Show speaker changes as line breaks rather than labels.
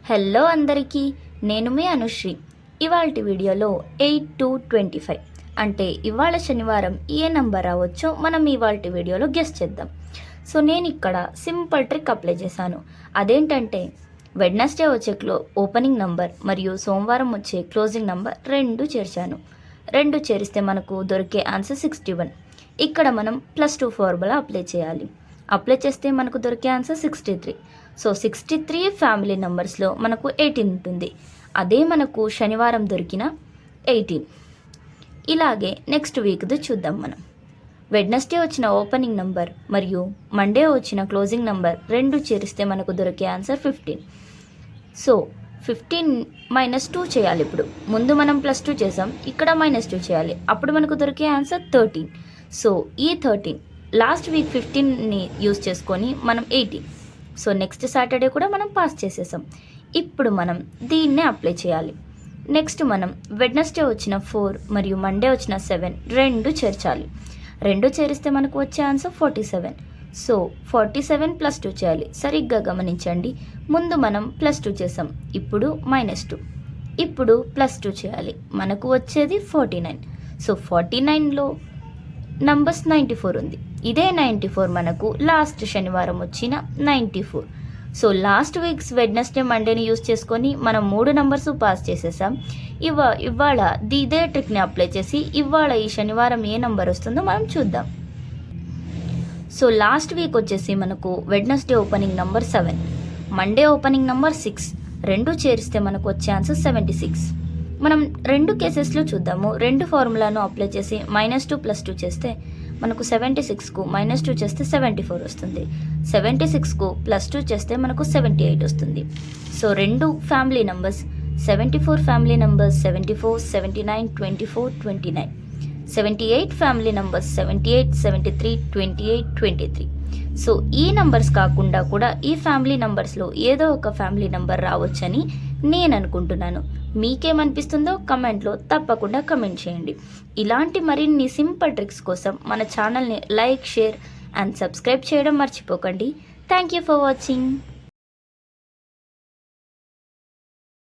Hello అందరికీ, నేను మీ అనుశ్రీ. ఇవాల్టి వీడియోలో 8/2/25 అంటే ఇవాళ శనివారం ఏ నంబర్ రావచ్చో మనం ఇవాల్టి వీడియోలో గెస్ చేద్దాం. సో నేను ఇక్కడ సింపుల్ ట్రిక్ అప్లై చేశాను. అదేంటంటే వెడ్నెస్డే వచ్చే ఓపెనింగ్ నంబర్ మరియు సోమవారం వచ్చే క్లోజింగ్ నంబర్ రెండు చేర్చాను. రెండు చేరిస్తే మనకు దొరికే ఆన్సర్ 61. ఇక్కడ మనం +2 ఫార్ములా అప్లై చేయాలి. అప్లై చేస్తే మనకు దొరికే ఆన్సర్ 63. సో 63 ఫ్యామిలీ నెంబర్స్లో మనకు 18 ఉంటుంది. అదే మనకు శనివారం దొరికిన 18. ఇలాగే నెక్స్ట్ వీక్ది చూద్దాం మనం. వెడ్నెస్డే వచ్చిన ఓపెనింగ్ నంబర్ మరియు మండే వచ్చిన క్లోజింగ్ నంబర్ రెండు చేరిస్తే మనకు దొరికే ఆన్సర్ 15. సో 15 - 2 చేయాలి. ఇప్పుడు ముందు మనం +2 చేసాం, ఇక్కడ -2 చేయాలి. అప్పుడు మనకు దొరికే ఆన్సర్ 13. సో ఈ 13 లాస్ట్ వీక్ 15ని యూజ్ చేసుకొని మనం 18. సో నెక్స్ట్ సాటర్డే కూడా మనం పాస్ చేసేసాం. ఇప్పుడు మనం దీన్నే అప్లై చేయాలి. నెక్స్ట్ మనం వెడ్నెస్డే వచ్చిన 4 మరియు మండే వచ్చిన 7 రెండు చేర్చాలి. రెండు చేరిస్తే మనకు వచ్చే ఆన్సర్ 47. సో 47 + 2 చేయాలి. సరిగ్గా గమనించండి, ముందు మనం +2 చేసాం, ఇప్పుడు -2. ఇప్పుడు +2 చేయాలి, మనకు వచ్చేది 49. సో 49లో నంబర్స్ 94 ఉంది. ఇదే 94 మనకు లాస్ట్ శనివారం వచ్చిన 94. సో లాస్ట్ వీక్స్ వెడ్నెస్డే మండేని యూజ్ చేసుకొని మనం 3 నంబర్స్ పాస్ చేసేసాం. ఇవాళ ఇదే ట్రిక్ని అప్లై చేసి ఇవాళ ఈ శనివారం ఏ నంబర్ వస్తుందో మనం చూద్దాం. సో లాస్ట్ వీక్ వచ్చేసి మనకు Wednesday opening number 7, Monday opening number 6 రెండు చేరిస్తే మనకు వచ్చే ఆన్సర్ 76. మనం రెండు కేసెస్లో చూద్దాము. రెండు ఫార్ములాను అప్లై చేసి -2 + 2 చేస్తే మనకు 76కు -2 చేస్తే 74 వస్తుంది. 76కు +2 చేస్తే మనకు 78 వస్తుంది. సో రెండు family numbers 74 family numbers 74, 79, 24, 29. 78 family numbers 78, 73, 28, 23. So ఈ నంబర్స్ కాకుండా కూడా ఈ ఫ్యామిలీ నంబర్స్లో ఏదో ఒక ఫ్యామిలీ నంబర్ రావచ్చని నేను అనుకుంటున్నాను. మీకేమనిపిస్తుందో కమెంట్లో తప్పకుండా కమెంట్ చేయండి. ఇలాంటి మరిన్ని సింపుల్ ట్రిక్స్ కోసం మన ఛానల్ని లైక్, షేర్ అండ్ సబ్స్క్రైబ్ చేయడం మర్చిపోకండి. Thank you for watching.